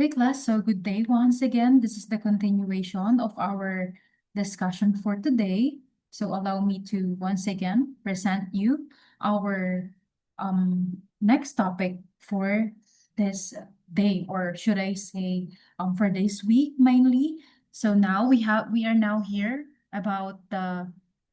Hey class, so good day once again. This is the continuation of our discussion for today. So allow me to once again present you our next topic for this day, or should I say for this week mainly. So now we are now here about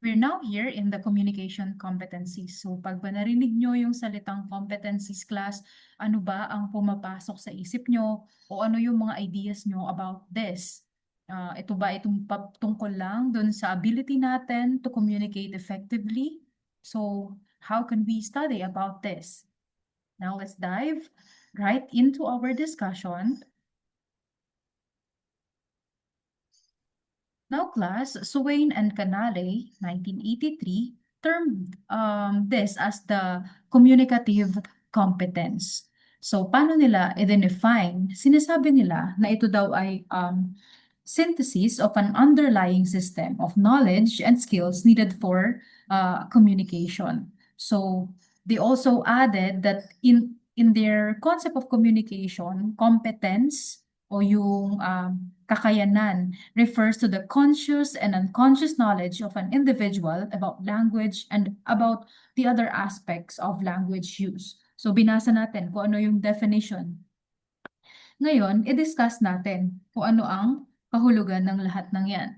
we're now here in the communication competencies. So pag ba narinig nyo yung salitang competencies class, ano ba ang pumapasok sa isip nyo? O ano yung mga ideas nyo about this? Ito ba itong tungkol lang dun sa ability natin to communicate effectively? So, how can we study about this? Now, let's dive right into our discussion. Now, class, Swain and Canale, 1983, termed this as the communicative competence. So, paano nila i-define? Sinasabi nila na ito daw ay synthesis of an underlying system of knowledge and skills needed for communication. So, they also added that in their concept of communication, competence o yung kakayanan refers to the conscious and unconscious knowledge of an individual about language and about the other aspects of language use. So binasa natin kung ano yung definition. Ngayon, i-discuss natin kung ano ang kahulugan ng lahat ng yan.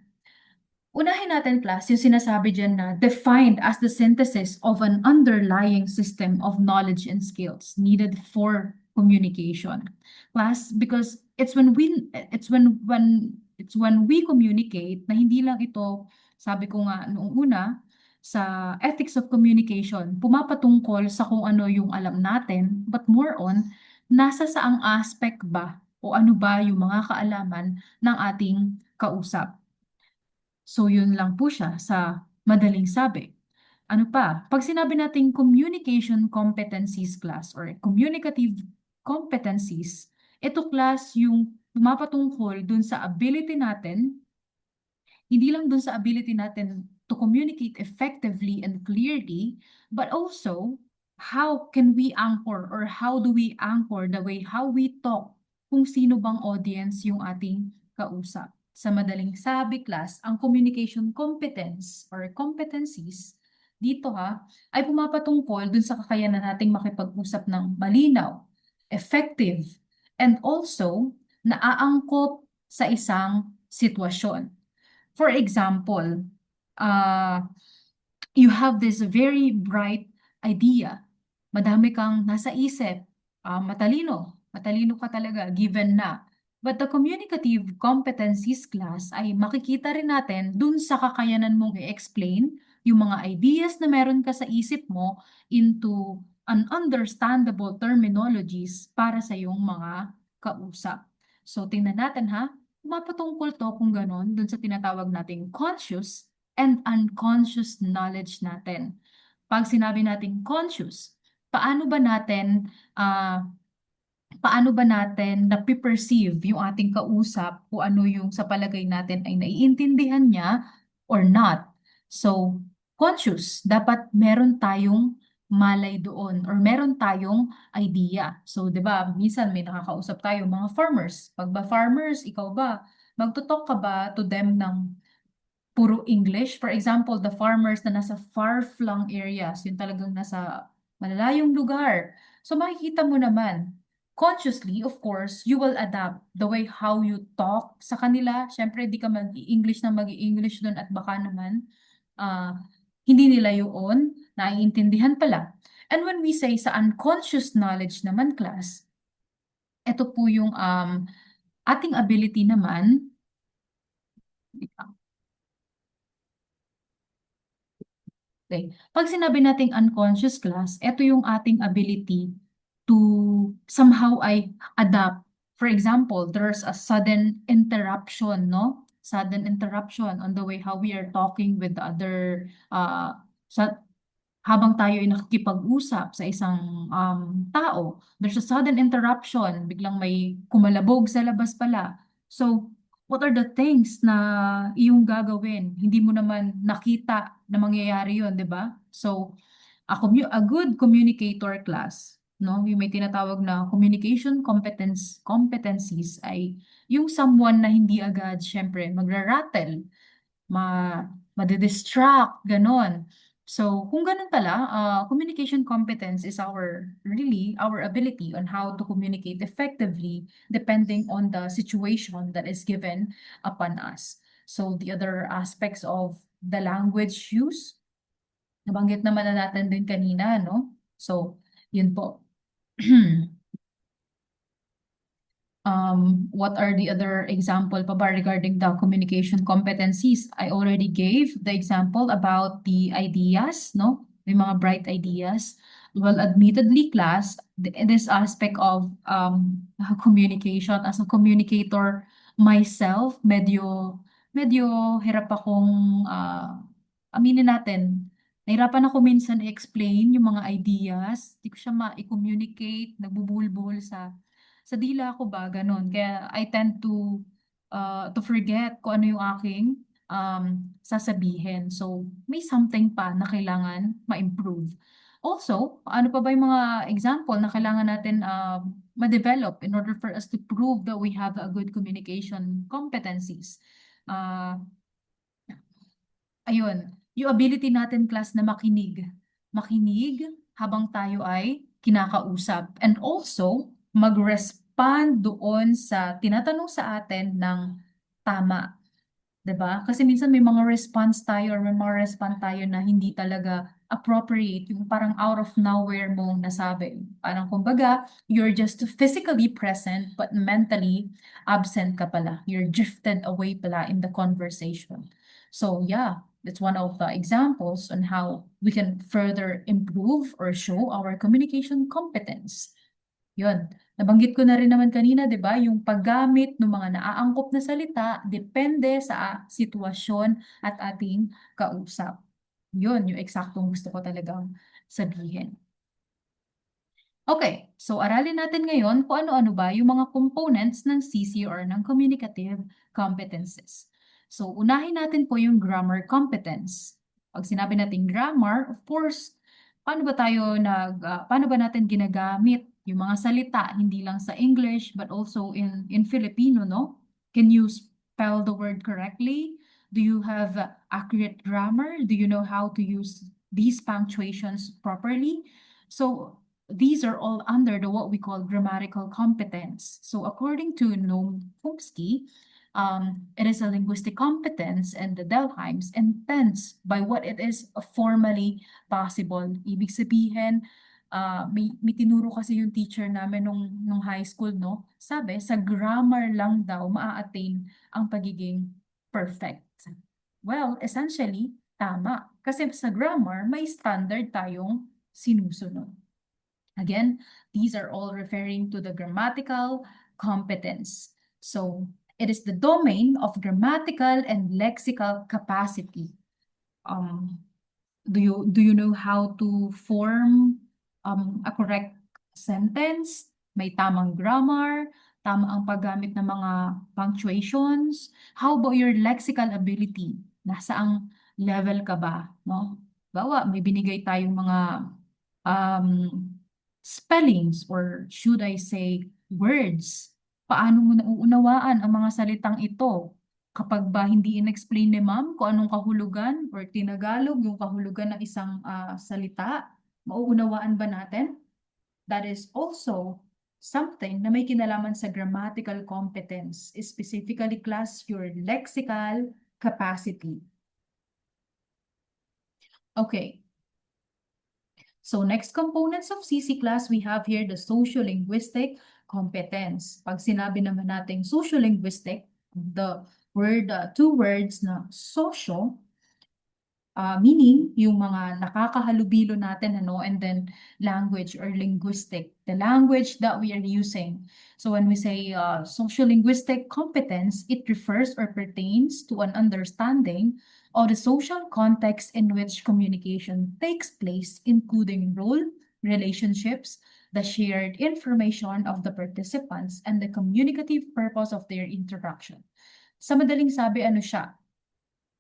Unahin natin, class, yung sinasabi dyan na defined as the synthesis of an underlying system of knowledge and skills needed for communication. Class, because it's when we communicate na hindi lang ito, sabi ko nga noong una, sa ethics of communication, pumapatungkol sa kung ano yung alam natin, but more on, nasa saang aspect ba o ano ba yung mga kaalaman ng ating kausap. So yun lang po siya sa madaling sabi. Ano pa? Pag sinabi nating communication competencies class or communicative competencies, ito class yung pumapatungkol dun sa ability natin, hindi lang dun sa ability natin to communicate effectively and clearly, but also how can we anchor or how do we anchor the way how we talk kung sino bang audience yung ating kausap. Sa madaling sabi, class, ang communication competence or competencies dito ay pumapatungkol dun sa kakayanan nating makipag-usap ng malinaw, effective, and also naaangkop sa isang sitwasyon. For example, you have this very bright idea. Madami kang nasa isip. Matalino ka talaga, given na. But the communicative competencies class ay makikita rin natin dun sa kakayanan mong i-explain yung mga ideas na meron ka sa isip mo into an understandable terminologies para sa iyong mga kausap. So, tingnan natin pumapatungkol to kung ganon dun sa tinatawag nating conscious and unconscious knowledge natin. Pag sinabi nating conscious, paano ba natin napiperceive yung ating kausap kung ano yung sa palagay natin ay naiintindihan niya or not. So, conscious, dapat meron tayong malay doon or meron tayong idea. So, 'di ba, minsan may nakakausap tayo mga farmers. Pag ba farmers, ikaw ba, magto-talk ka ba to them ng puro English? For example, the farmers na nasa far-flung areas, yung talagang nasa malalayong lugar. So makikita mo naman, consciously, of course, you will adapt the way how you talk sa kanila. Siyempre, di ka mag-i-English na mag-i-English doon at baka naman hindi nila yun naiintindihan pala. And when we say sa unconscious knowledge naman, class, ito po yung ating ability naman. Okay. Pag sinabi nating unconscious class, ito yung ating ability to somehow ay adapt. For example, there's a sudden interruption, no? Sudden interruption on the way how we are talking with the other, habang tayo ay nakikipag-usap sa isang tao. There's a sudden interruption, biglang may kumalabog sa labas pala. So, what are the things na iyong gagawin? Hindi mo naman nakita na mangyayari yun, di ba? So, a good communicator class, no? Yung may tinatawag na communication competencies ay yung someone na hindi agad syempre magra-rattle, madi-distract, gano'n. So, kung gano'n pala, communication competence is really our ability on how to communicate effectively depending on the situation that is given upon us. So, the other aspects of the language use, nabanggit naman na natin din kanina, no? So, yun po. What are the other example pa ba regarding the communication competencies? I already gave the example about the ideas, no? May mga bright ideas. Well, admittedly, class, this aspect of communication as a communicator myself, medyo hirap akong aminin natin. Nahirapan ako minsan i-explain yung mga ideas. Di ko siya ma-communicate, nagbubulbul sa dila ko ba, gano'n. Kaya I tend to forget kung ano yung aking sasabihin. So, may something pa na kailangan ma-improve. Also, ano pa ba yung mga example na kailangan natin ma-develop in order for us to prove that we have a good communication competencies? Uh, Ayun, yung ability natin class na makinig. Makinig habang tayo ay kinakausap. And also, mag-respond doon sa tinatanong sa atin ng tama. 'Di ba? Kasi minsan may mga response tayo or may mga respond tayo na hindi talaga appropriate, yung parang out of nowhere mong nasabi. Parang kumbaga, you're just physically present but mentally absent ka pala. You're drifted away pala in the conversation. So yeah, that's one of the examples on how we can further improve or show our communication competence. Yun, nabanggit ko na rin naman kanina, 'di ba, yung paggamit ng mga naaangkop na salita depende sa sitwasyon at ating kausap. Yun, yung eksaktong gusto ko talagang sabihin. Okay, so aralin natin ngayon kung ano-ano ba yung mga components ng CC or ng communicative competences. So, unahin natin po yung grammar competence. Pag sinabi natin grammar, of course, paano ba natin ginagamit yung mga salita hindi lang sa English but also in Filipino, no? Can you spell the word correctly? Do you have accurate grammar? Do you know how to use these punctuations properly? So, these are all under the what we call grammatical competence. So according to Noam Chomsky, it is a linguistic competence and the Delheims intends by what it is formally possible. Ibig sabihin, may tinuro kasi yung teacher namin nung high school, no? Sabi, sa grammar lang daw maa-attain ang pagiging perfect. Well, essentially, tama. Kasi sa grammar, may standard tayong sinusunod. Again, these are all referring to the grammatical competence. So it is the domain of grammatical and lexical capacity. Do you know how to form a correct sentence? May tamang grammar, tama ang paggamit ng mga punctuations. How about your lexical ability? Nasaang level ka ba, no? Bawa, may binigay tayong mga um, spellings or should I say words. Paano mo nauunawaan ang mga salitang ito? Kapag ba hindi in-explain ni ma'am kung anong kahulugan or tinagalog yung kahulugan ng isang salita, mauunawaan ba natin? That is also something na may kinalaman sa grammatical competence, specifically class your lexical capacity. Okay. So next components of CC class, we have here the social-linguistic competence. Pag sinabi naman natin social-linguistic, the word, two words na social, meaning yung mga nakakahalubilo natin, ano, and then language or linguistic, the language that we are using. So when we say social-linguistic competence, it refers or pertains to an understanding of the social context in which communication takes place, including role, relationships, the shared information of the participants, and the communicative purpose of their interaction. Sa madaling sabi, ano siya?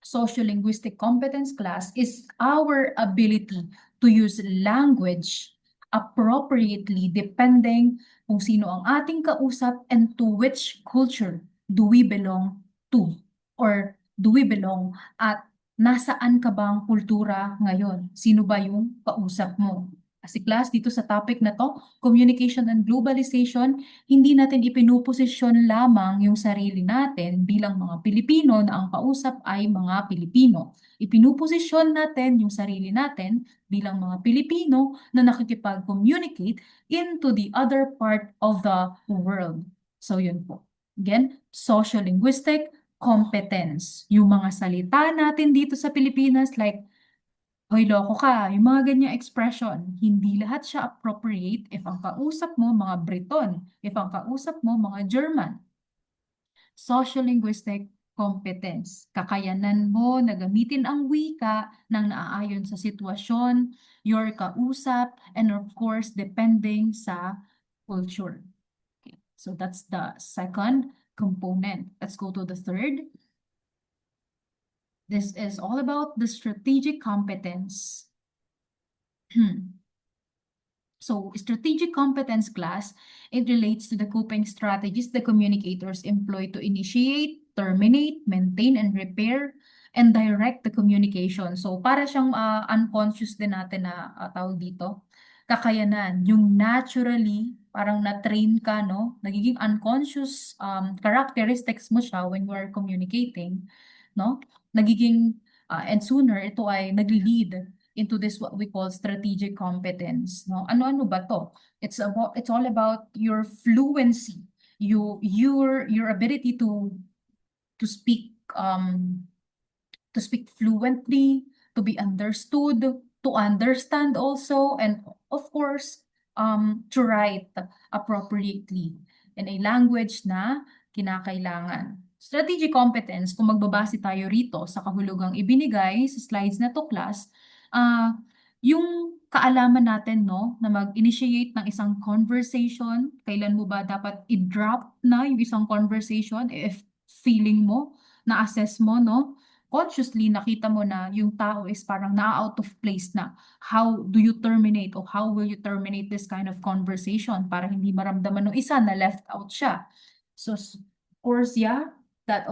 Social-linguistic competence class is our ability to use language appropriately depending kung sino ang ating kausap and to which culture do we belong to or do we belong at nasaan ka bang kultura ngayon? Sino ba yung kausap mo? Kasi class, dito sa topic na to, communication and globalization, hindi natin ipinuposisyon lamang yung sarili natin bilang mga Pilipino na ang kausap ay mga Pilipino. Ipinuposisyon natin yung sarili natin bilang mga Pilipino na nakikipag-communicate into the other part of the world. So yun po. Again, social-linguistic competence. Yung mga salita natin dito sa Pilipinas like hoy, loko ka, yung mga ganyang expression, hindi lahat siya appropriate if ang kausap mo mga Briton, if ang kausap mo mga German. Social-linguistic competence, kakayanan mo na gamitin ang wika ng naaayon sa sitwasyon, your kausap, and of course, depending sa culture. Okay. So that's the second component. Let's go to the third. This is all about the strategic competence. So, strategic competence class, it relates to the coping strategies the communicators employ to initiate, terminate, maintain, and repair, and direct the communication. So, para siyang unconscious din natin na tawag dito, kakayanan, yung naturally, parang na-train ka, no? Nagiging unconscious characteristics mo siya when you are communicating, no? Nagiging, and sooner, ito ay nagli-lead into this what we call strategic competence, no? Ano-ano ba to? It's all about your fluency, your ability um to speak fluently, to be understood, to understand also, and of course, to write appropriately in a language na kinakailangan. Strategic competence, kung magbabase tayo rito sa kahulugang ibinigay sa slides na to class, yung kaalaman natin, no, na mag-initiate ng isang conversation, kailan mo ba dapat i-drop na yung isang conversation if feeling mo, na-assess mo, no, consciously nakita mo na yung tao is parang na-out of place na. How do you terminate or how will you terminate this kind of conversation para hindi maramdaman ng isa na left out siya? So, of course, yeah, that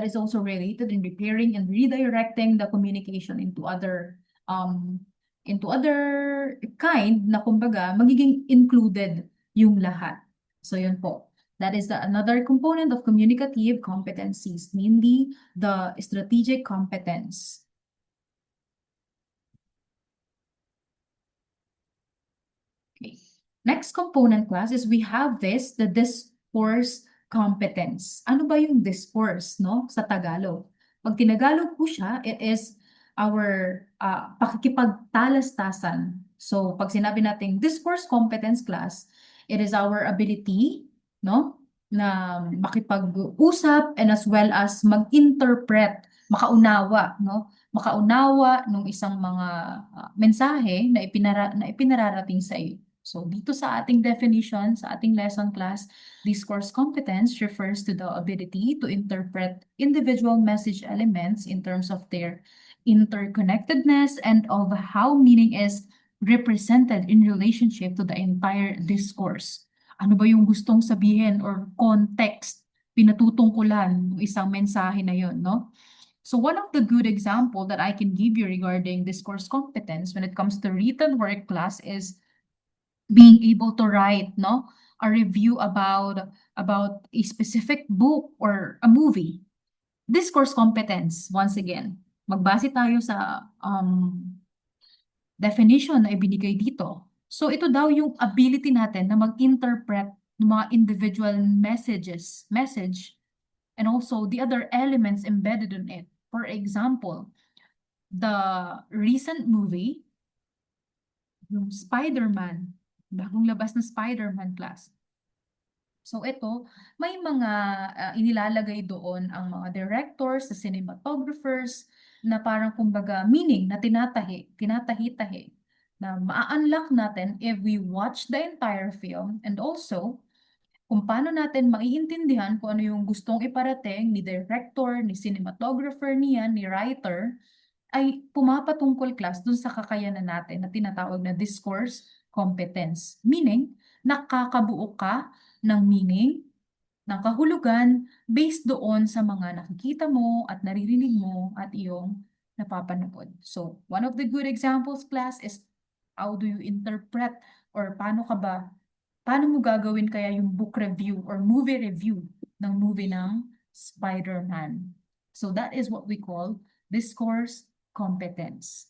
is also related in repairing and redirecting the communication into other kind na kumbaga magiging included yung lahat. So yun po. That is another component of communicative competencies, mainly the strategic competence. Okay. Next component class is we have the discourse competence. Ano ba yung discourse, no, sa Tagalog? Pag Tinagalog po siya, it is our pakikipagtalastasan. So, pag sinabi nating discourse competence class, it is our ability, no, na makipag-usap and as well as mag-interpret, makaunawa, no, makaunawa ng isang mga mensahe na ipinararating sa iyo. So dito sa ating definition, sa ating lesson class, discourse competence refers to the ability to interpret individual message elements in terms of their interconnectedness and of how meaning is represented in relationship to the entire discourse. Ano ba yung gustong sabihin or context, pinatutungkulan ng isang mensahe na yun, no? So one of the good example that I can give you regarding discourse competence when it comes to written work class is being able to write, no, a review about a specific book or a movie. Discourse competence, once again, magbase tayo sa definition na ibinigay dito. So ito daw yung ability natin na mag-interpret ng mga individual message and also the other elements embedded in it. For example, the recent movie, yung Spider-Man, bagong labas na Spider-Man class. So ito, may mga inilalagay doon ang mga directors, the cinematographers, na parang kumbaga meaning na tinatahi-tahi, na ma-unlock natin if we watch the entire film and also kung paano natin maiintindihan kung ano yung gustong iparating ni director, ni cinematographer niya, ni writer, ay pumapatungkol class dun sa kakayanan natin na tinatawag na discourse competence. Meaning, nakakabuo ka ng meaning, ng kahulugan based doon sa mga nakikita mo at naririnig mo at iyong napapanood. So, one of the good examples, class, is how do you interpret or paano mo gagawin kaya yung book review or movie review ng movie ng Spider-Man? So that is what we call discourse competence.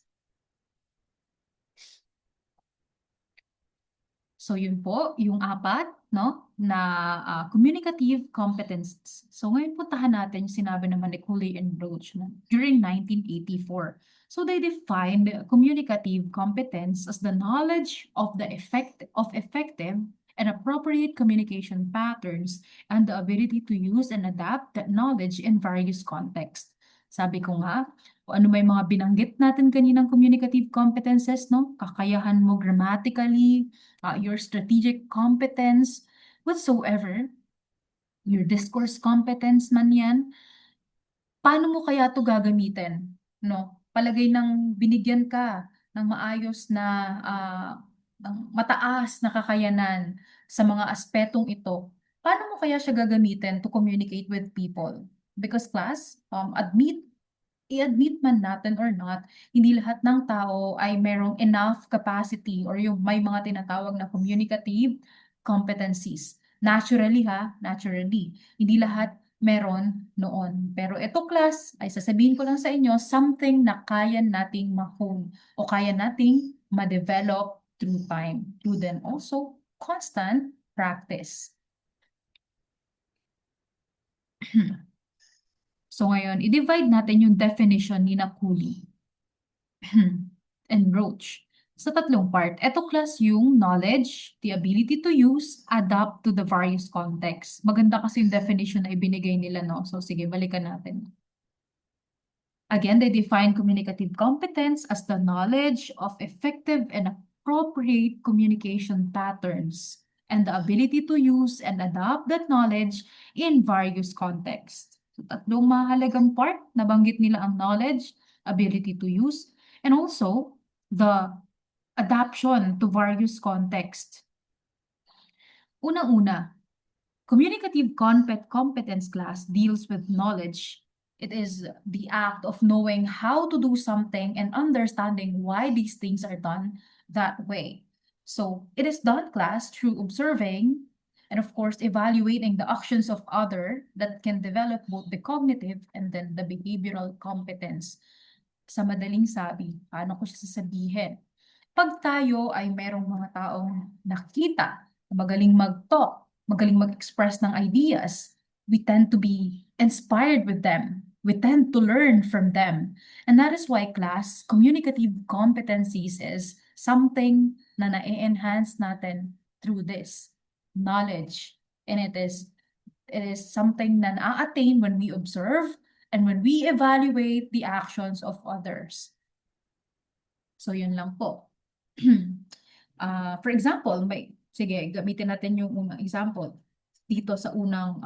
So yun po, yung apat, no, na communicative competences. So ngayon puntahan natin yung sinabi naman ni Cooley and Roach no, during 1984. So they defined communicative competence as the knowledge of the effective and appropriate communication patterns and the ability to use and adapt that knowledge in various contexts. Sabi ko nga, kung ano may mga binanggit natin kaninang communicative competences, no? Kakayahan mo grammatically, your strategic competence, whatsoever, your discourse competence man yan, paano mo kaya ito gagamitin? No? Palagay ng binigyan ka ng maayos na, ng mataas na kakayanan sa mga aspetong ito, paano mo kaya siya gagamitin to communicate with people? Because class, i-admit man natin or not, hindi lahat ng tao ay merong enough capacity or yung may mga tinatawag na communicative competencies. Naturally naturally. Hindi lahat meron noon. Pero ito class, ay sasabihin ko lang sa inyo, something na kaya nating ma-hone o kaya nating ma-develop through time. Through then also constant practice. So ngayon, i-divide natin yung definition ni Cooley and Roach sa tatlong part. Ito class yung knowledge, the ability to use, adapt to the various contexts. Maganda kasi yung definition na ibinigay nila, no? So sige, balikan natin. Again, they define communicative competence as the knowledge of effective and appropriate communication patterns and the ability to use and adapt that knowledge in various contexts. So, tatlong mahalagang part, nabanggit nila ang knowledge, ability to use, and also the adaption to various contexts. Unang-una, communicative competence class deals with knowledge. It is the act of knowing how to do something and understanding why these things are done that way. So it is done class through observing and of course evaluating the actions of other that can develop both the cognitive and then the behavioral competence. Sa madaling sabi, paano ko siya sasabihin? Pag tayo ay merong mga taong nakita, magaling mag-talk, magaling mag-express ng ideas, we tend to be inspired with them. We tend to learn from them. And that is why class, communicative competencies is something na na-enhance natin through this knowledge. And it is something na na-attain when we observe and when we evaluate the actions of others. So yun lang po. For example, sige, gamitin natin yung unang example. Dito sa unang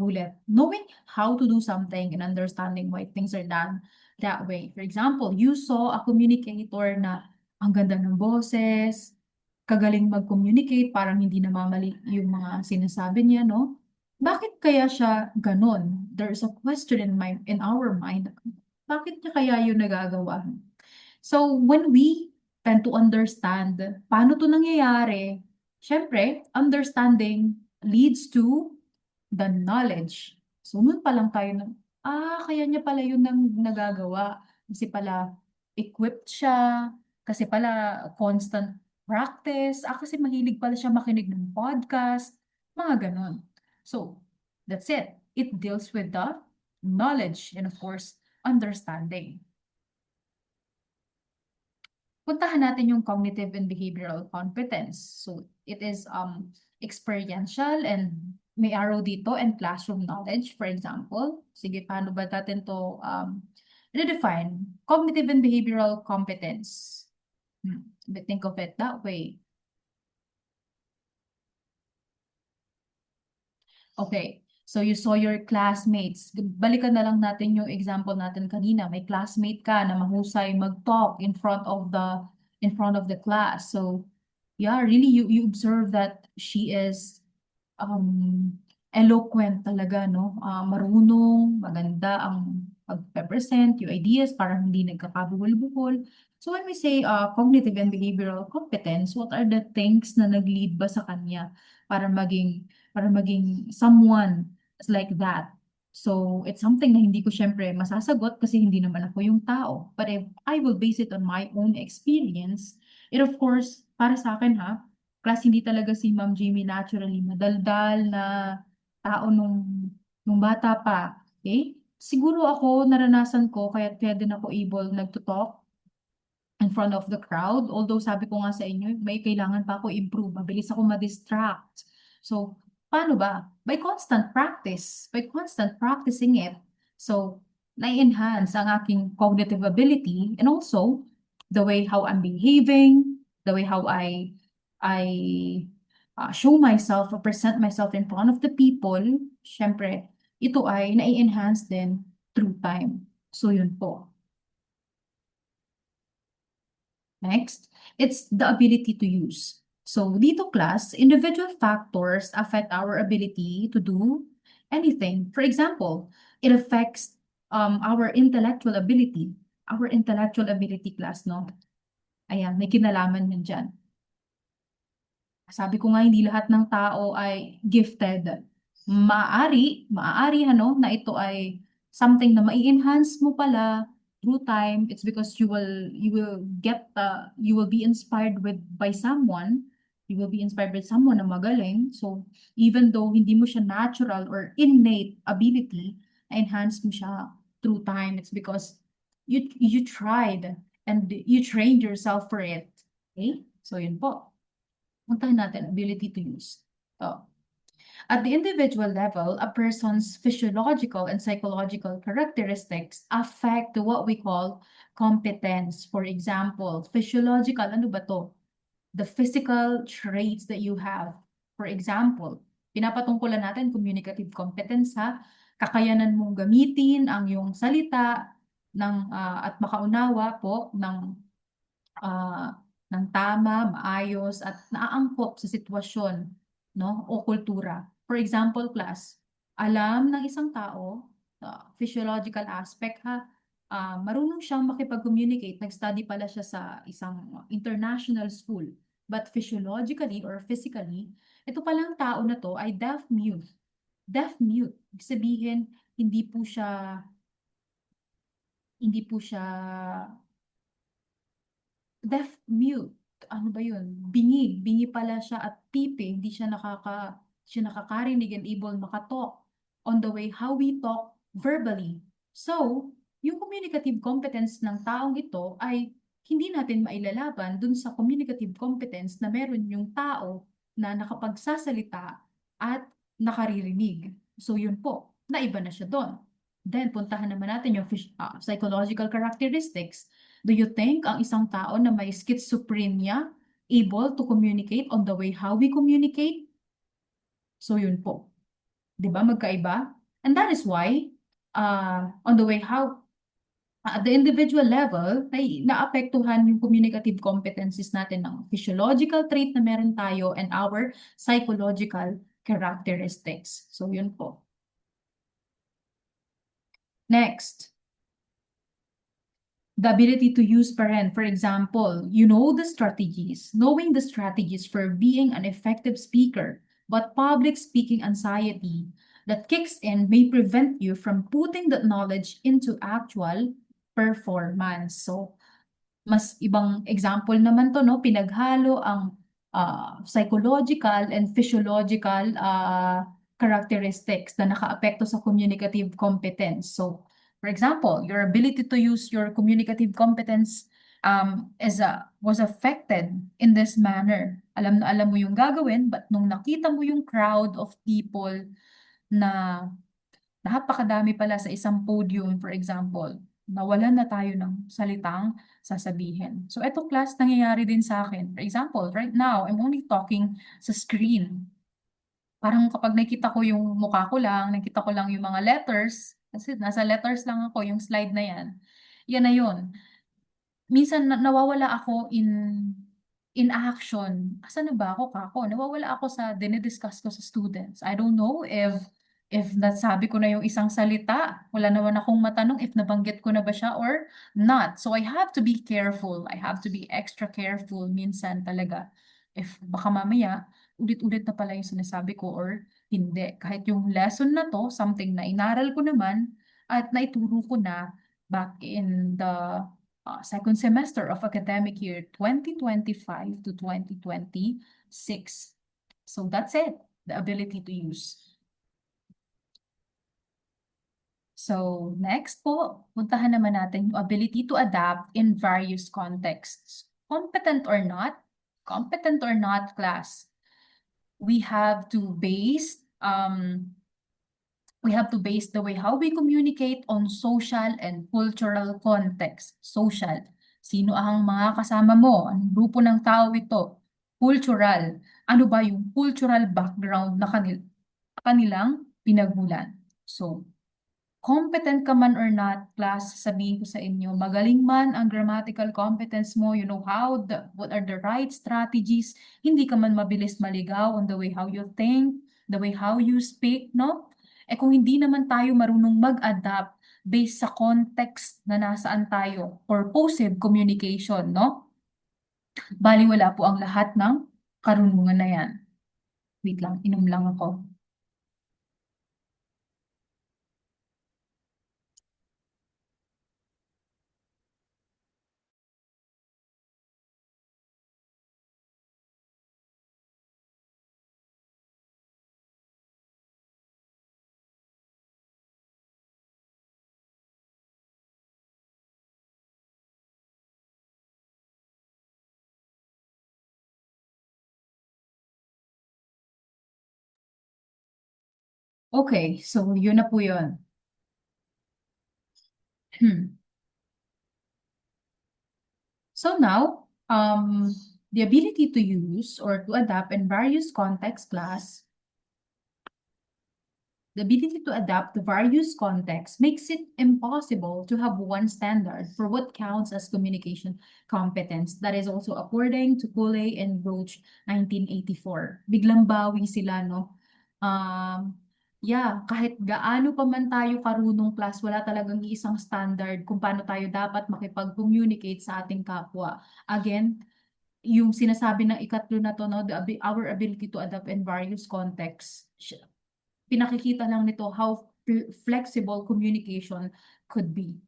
bullet, knowing how to do something and understanding why things are done that way. For example, you saw a communicator na ang ganda ng boses, kagaling mag-communicate, parang hindi namamali yung mga sinasabi niya, no? Bakit kaya siya ganon? There's a question in our mind. Bakit niya kaya yun nagagawa? So, when we tend to understand paano 'to nangyayari, siyempre, understanding leads to the knowledge. So, nun pa lang tayo kaya niya pala yun nagagawa. Kasi pala equipped siya, kasi pala constant practice, kasi mahilig pala siya makinig ng podcast, mga gano'n. So, that's it. It deals with the knowledge and of course, understanding. Puntahan natin yung cognitive and behavioral competence. So, it is experiential and may arrow dito and classroom knowledge, for example. Sige, paano ba natin to redefine? Cognitive and behavioral competence. Think of it that way. Okay. So you saw your classmates. Balikan na lang natin yung example natin kanina. May classmate ka na mahusay mag-talk in front of the class. So yeah, really you observe that she is um, eloquent talaga, no? Marunong, maganda ang pag-represent, yung ideas, parang hindi nagkakabuhol-buhol. So when we say cognitive and behavioral competence, what are the things na nag-lead ba sa kanya para maging someone like that? So it's something na hindi ko syempre masasagot kasi hindi naman ako yung tao. But if I will base it on my own experience, it of course, para sa akin ha, class hindi talaga si Ma'am Jamie naturally madaldal na tao nung bata pa, okay? Siguro ako naranasan ko kaya din ako able nagto-talk in front of the crowd. Although sabi ko nga sa inyo, may kailangan pa ako improve, mabilis ako ma-distract. So, paano ba? By constant practicing it. So, na-enhance ang aking cognitive ability and also the way how I'm behaving, the way how I show myself or present myself in front of the people. Syempre, ito ay na-enhance din through time. So, yun po. Next, it's the ability to use. So dito class, individual factors affect our ability to do anything. For example, it affects our intellectual ability. Our intellectual ability class, no? Ayan, may kinalaman yan dyan. Sabi ko nga hindi lahat ng tao ay gifted. Maaari ano, na ito ay something na mai-enhance mo pala through time. It's because you will be inspired by someone. You will be inspired by someone na magaling. So, even though hindi mo siya natural or innate ability, na-enhance mo siya through time. It's because you tried and you trained yourself for it. Okay? So, yun po. Puntahan natin, ability to use. Oh. At the individual level, a person's physiological and psychological characteristics affect what we call competence. For example, physiological, ano ba to? The physical traits that you have. For example, pinapatungkulan natin communicative competence ha. Kakayanan mong gamitin ang iyong salita at makaunawa po ah, ng tama, maayos, at naaangkop sa sitwasyon, no, o kultura. For example, class, alam ng isang tao, physiological aspect ha, marunong siyang makipag-communicate. Nag-study pala siya sa isang international school. But physiologically or physically, ito palang tao na to ay deaf-mute. Deaf-mute. Ibig sabihin, hindi po siya deaf mute, ano ba yun? Bingi pala siya at pipi, hindi siya nakakarinig and able makatalk on the way how we talk verbally. So, yung communicative competence ng taong ito ay hindi natin mailalaban dun sa communicative competence na meron yung tao na nakapagsasalita at nakaririnig. So, yun po, naiba na siya doon. Then, puntahan naman natin yung psychological characteristics. Do you think ang isang tao na may schizophrenia able to communicate on the way how we communicate? So yun po. 'Di ba magkaiba? And that is why on the way how at the individual level, naapektuhan yung communicative competencies natin ng physiological trait na meron tayo and our psychological characteristics. So yun po. Next. The ability to use parent, for example, you know the strategies, knowing the strategies for being an effective speaker, but public speaking anxiety that kicks in may prevent you from putting that knowledge into actual performance. So, mas ibang example naman to, no? Pinaghalo ang psychological and physiological characteristics na nakaapekto sa communicative competence. So, for example, your ability to use your communicative competence was affected in this manner. Alam na alam mo yung gagawin, but nung nakita mo yung crowd of people na napakadami pala sa isang podium, for example, nawalan na tayo ng salitang sasabihin. So, eto class, nangyayari din sa akin. For example, right now, I'm only talking sa screen. Parang kapag nakita ko yung mukha ko lang, nakita ko lang yung mga letters, kasi nasa letters lang ako, yung slide na yan na yun. Minsan nawawala ako in action. Asan na ba ako kako? Nawawala ako sa dinidiscuss ko sa students. I don't know if nasabi ko na yung isang salita. Wala naman akong matanong if nabanggit ko na ba siya or not. So I have to be careful. I have to be extra careful minsan talaga. If baka mamaya, ulit-ulit na pala yung sinasabi ko or hindi. Kahit yung lesson na to, something na inaral ko naman at naituro ko na back in the second semester of academic year 2025 to 2026. So that's it, the ability to use. So next po, puntahan naman natin yung ability to adapt in various contexts. Competent or not class, we have to base the way how we communicate on social and cultural context. Social. Sino ang mga kasama mo? Anong grupo ng tao ito? Cultural. Ano ba yung cultural background na kanilang pinagmulan? So, competent ka man or not, class, sabihin ko sa inyo, magaling man ang grammatical competence mo, you know what are the right strategies, hindi ka man mabilis maligaw on the way how you think, the way how you speak, no? Eh kung hindi naman tayo marunong mag-adapt based sa context na nasaan tayo, purposive communication, no? Baliwala po ang lahat ng karunungan na yan. Wait lang, inom lang ako. Okay, so yun na po yun. So now, the ability to use or to adapt in various contexts class, the ability to adapt to various contexts makes it impossible to have one standard for what counts as communication competence. That is also according to Cooley and Roach 1984. Biglang bawi sila, no? Yeah, kahit gaano pa man tayo karunong class, wala talagang isang standard kung paano tayo dapat makipag-communicate sa ating kapwa. Again, yung sinasabi ng ikatlo na to, no, our ability to adapt in various contexts, pinakikita lang nito how flexible communication could be.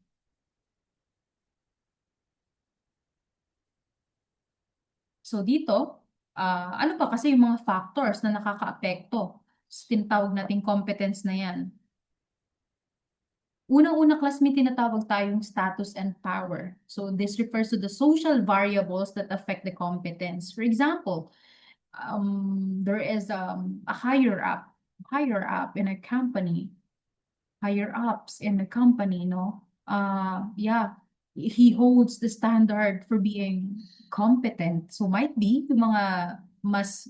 So dito, ano pa kasi yung mga factors na nakakaapekto sa tinatawag nating competence na yan? Unang-una class, may tinatawag tayong status and power. So this refers to the social variables that affect the competence. For example, there is a higher up in a company, higher ups in a company, no? Yeah, he holds the standard for being competent. So might be yung mga mas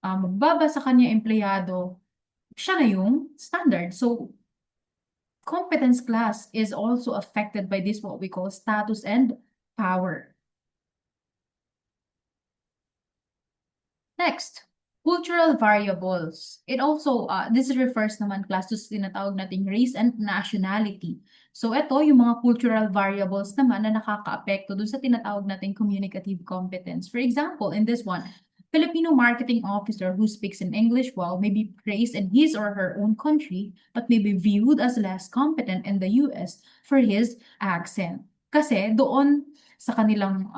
mababa sa kanya empleyado, siya na yung standard. So competence class is also affected by this what we call status and power. Next, cultural variables. It also, this refers naman class to tinatawag nating race and nationality. So ito yung mga cultural variables naman na nakakaapekto dun sa tinatawag nating communicative competence. For example, in this one, Filipino marketing officer who speaks in English well may be praised in his or her own country but may be viewed as less competent in the US for his accent. Kasi doon sa kanilang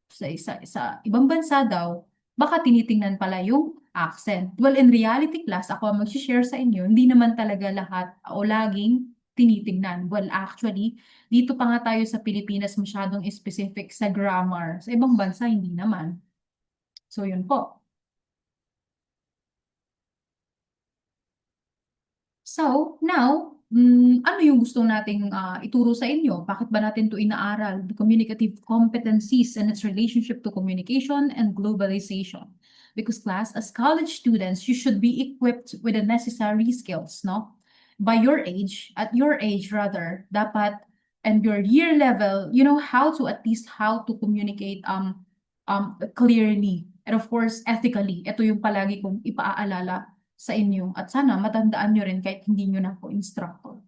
sa ibang bansa daw, baka tinitingnan pala yung accent. Well, in reality class, ako ang mag-share sa inyo, hindi naman talaga lahat o laging tinitingnan. Well, actually, dito pa nga tayo sa Pilipinas masyadong specific sa grammar. Sa ibang bansa, hindi naman. So, yun po. So, now, ano yung gusto nating ituro sa inyo? Bakit ba natin to inaaral? The communicative competencies and its relationship to communication and globalization. Because class, as college students, you should be equipped with the necessary skills, no? By your age, at your age rather, dapat, and your year level, you know how to at least how to communicate clearly and of course ethically. Ito yung palagi kong ipaaalala sa inyo at sana matandaan nyo rin kahit hindi nyo na po instructor.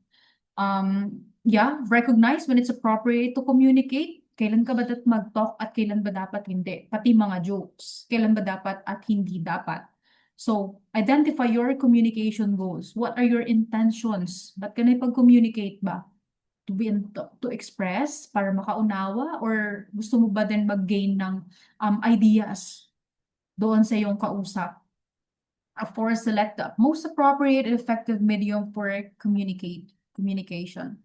Yeah, recognize when it's appropriate to communicate. Kailan ka ba dapat mag-talk at kailan ba dapat hindi? Pati mga jokes. Kailan ba dapat at hindi dapat? So, identify your communication goals. What are your intentions? Ba't ka na ipag-communicate ba? To express para makaunawa or gusto mo ba din mag-gain ng ideas doon sa iyong kausap? Of course, select the most appropriate and effective medium for communication.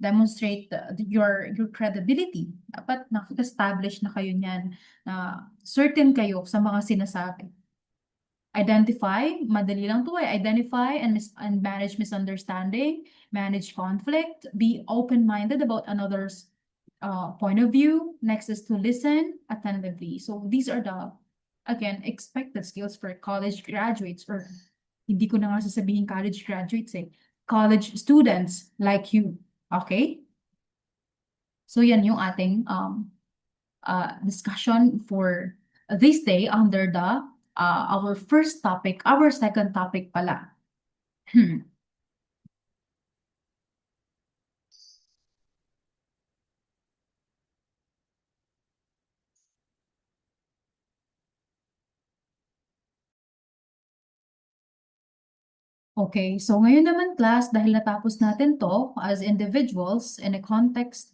Demonstrate your credibility. Dapat nakaka-establish na kayo niyan na certain kayo sa mga sinasabi. Identify, madali lang to identify and manage misunderstanding, manage conflict, be open-minded about another's point of view. Next is to listen attentively. So these are the, again, expected skills for college graduates, or hindi ko na nga sasabihin college graduates college students like you. Okay? So yan yung ating discussion for this day under the our first topic, our second topic pala. Okay, so ngayon naman class, dahil natapos natin to as individuals in a context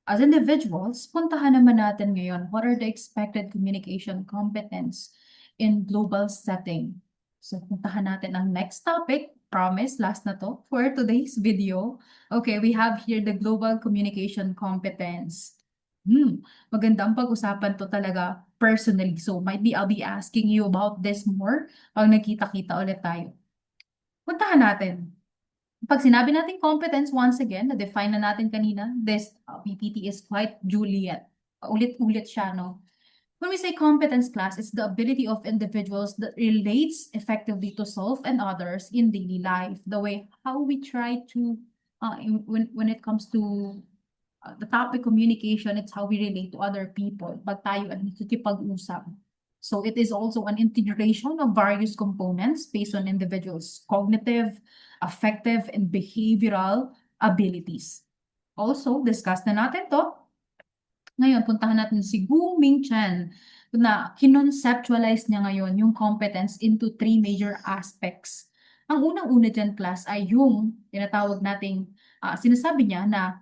as individuals, puntahan naman natin ngayon, what are the expected communication competence in global setting? So puntahan natin ang next topic, promise, last na to for today's video. Okay, we have here the global communication competence. Maganda ang pag-usapan to talaga personally. So might be I'll be asking you about this more pag nagkita-kita ulit tayo. Puntahan natin. Pag sinabi natin competence, once again, na-define na natin kanina, this PPT is quite Juliet. Ulit-ulit siya, no? When we say competence class, it's the ability of individuals that relates effectively to self and others in daily life. The way how we try to, when it comes to the topic communication, it's how we relate to other people. Pag tayo ay nakikipag-usap. So it is also an integration of various components based on individuals' cognitive, affective, and behavioral abilities. Also, discuss na natin to. Ngayon, puntahan natin si Gu Ming Chen na kinonceptualize niya ngayon yung competence into three major aspects. Ang unang-una dyan, class, ay yung tinatawag nating, sinasabi niya na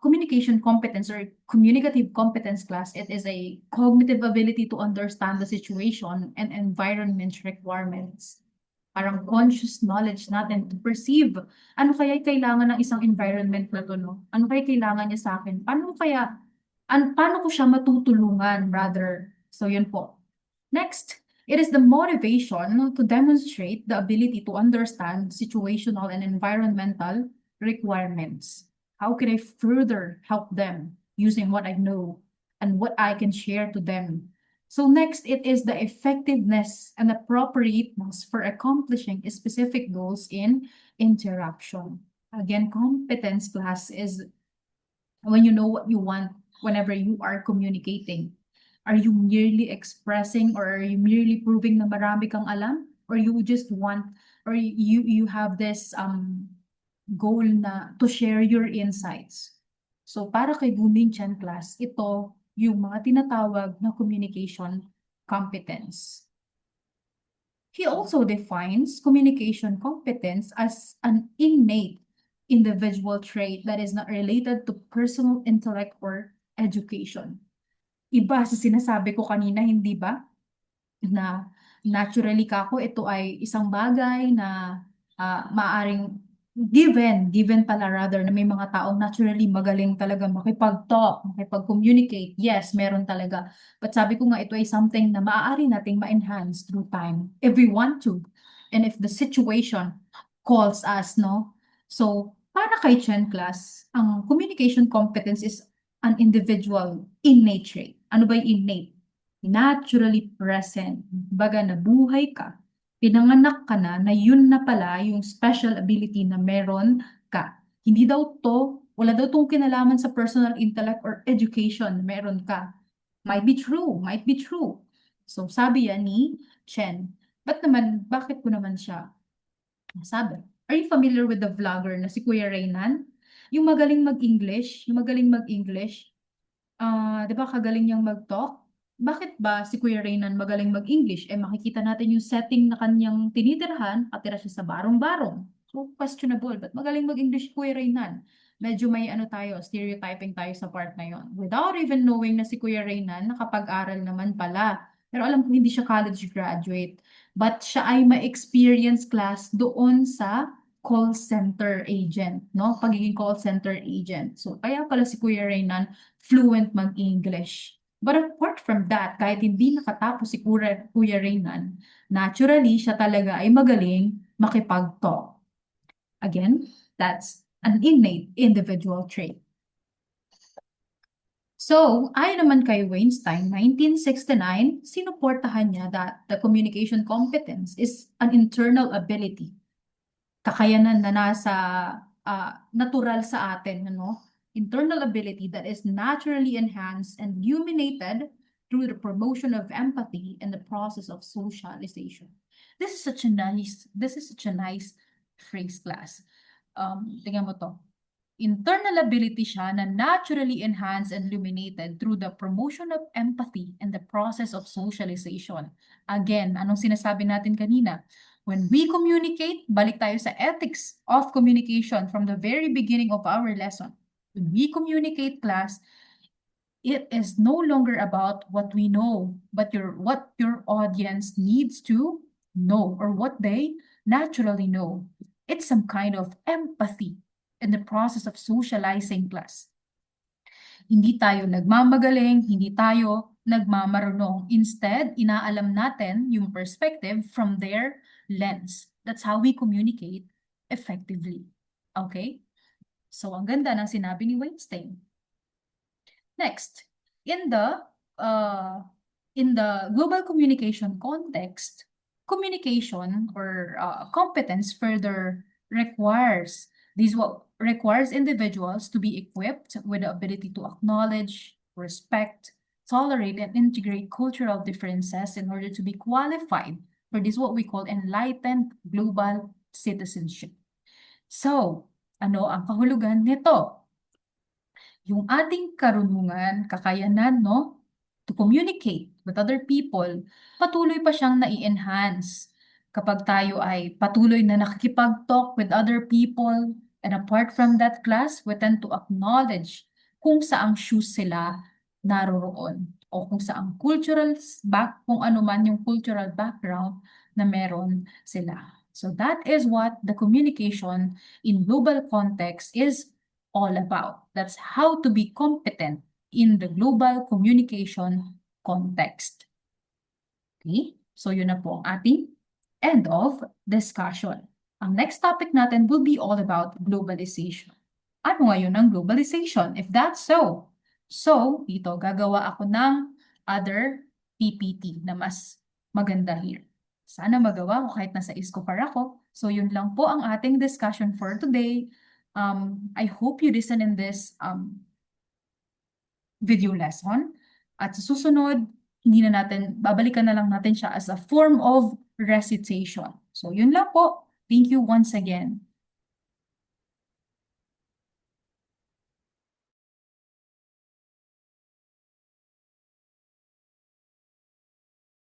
communication competence or communicative competence class, it is a cognitive ability to understand the situation and environment requirements. Parang conscious knowledge natin to perceive ano kaya kailangan ng isang environment na to, no? Ano kaya kailangan niya sa akin? Paano ko siya matutulungan, rather? So, yun po. Next, it is the motivation to demonstrate the ability to understand situational and environmental requirements. How can I further help them using what I know and what I can share to them? So next, it is the effectiveness and appropriateness for accomplishing specific goals in interaction. Again, competence class is when you know what you want whenever you are communicating. Are you merely expressing or are you merely proving na marami kang alam? Or you just want, or you have this goal na to share your insights. So para kay Guming Chan class, ito yung mga tinatawag na communication competence. He also defines communication competence as an innate individual trait that is not related to personal intellect or education. Iba sa sinasabi ko kanina, hindi ba? Na naturally kako, ito ay isang bagay na maaring given pala rather na may mga taong naturally magaling talaga makipag-talk, makipag-communicate. Yes, meron talaga. But sabi ko nga ito ay something na maaari nating ma-enhance through time if we want to. and if the situation calls us, no? So, para kay Chen class, ang communication competence is an individual innate trait. Ano ba yung innate? Naturally present. Baga nabuhay ka, pinanganak ka na yun na pala yung special ability na meron ka. Hindi daw to, wala daw tong kinalaman sa personal intellect or education, meron ka. Might be true, might be true. So, sabi yan ni Chen. Bakit ko naman siya nasabi? Are you familiar with the vlogger na si Kuya Reynan? Yung magaling mag-English, di ba kagaling niyang mag-talk? Bakit ba si Kuya Reynan magaling mag-English? Makikita natin yung setting na kanyang tinitirhan, patira siya sa barong-barong. So, questionable. But magaling mag-English Kuya Reynan? Medyo may stereotyping tayo sa part na yon. Without even knowing na si Kuya Reynan, nakapag-aral naman pala. Pero alam ko hindi siya college graduate. But siya ay ma-experience class doon sa call center agent, no? Pagiging call center agent. So, kaya pala si Kuya Reynan fluent mag-English. But apart from that, kahit hindi nakatapos si Kuya Reynan, naturally, siya talaga ay magaling makipag-talk. Again, that's an innate individual trait. So, ayon naman kay Weinstein, 1969, sinuportahan niya that the communication competence is an internal ability. Kakayanan na nasa natural sa atin, ano? Internal ability that is naturally enhanced and illuminated through the promotion of empathy and the process of socialization. This is such a nice phrase, class. Tingnan mo to. Internal ability siya na naturally enhanced and illuminated through the promotion of empathy and the process of socialization. Again, anong sinasabi natin kanina? When we communicate, balik tayo sa ethics of communication from the very beginning of our lesson. When we communicate, class, it is no longer about what we know, but what your audience needs to know or what they naturally know. It's some kind of empathy in the process of socializing, class. Hindi tayo nagmamagaling, hindi tayo nagmamarunong. Instead, inaalam natin yung perspective from their lens. That's how we communicate effectively. Okay? So, ang ganda ng sinabi ni Weinstein. Next, in the global communication context, communication or competence further requires individuals to be equipped with the ability to acknowledge, respect, tolerate, and integrate cultural differences in order to be qualified for this what we call enlightened global citizenship. So, ano ang kahulugan nito? Yung ating karunungan, kakayanan, no, to communicate with other people, patuloy pa siyang nai-enhance kapag tayo ay patuloy na nakikipag-talk with other people. And apart from that, class, we tend to acknowledge kung saang shoes sila naroroon o kung ano man yung cultural background na meron sila. So that is what the communication in global context is all about. That's how to be competent in the global communication context. Okay? So yun na po ang ating end of discussion. Ang next topic natin will be all about globalization. Ano ngayon ang globalization? If that's so, dito gagawa ako ng other PPT na mas maganda here. Sana magawa ko kahit nasa Iscofar ako. So yun lang po ang ating discussion for today. I hope you listen in this video lesson. At sa susunod, babalikan na lang natin siya as a form of recitation. So yun lang po. Thank you once again.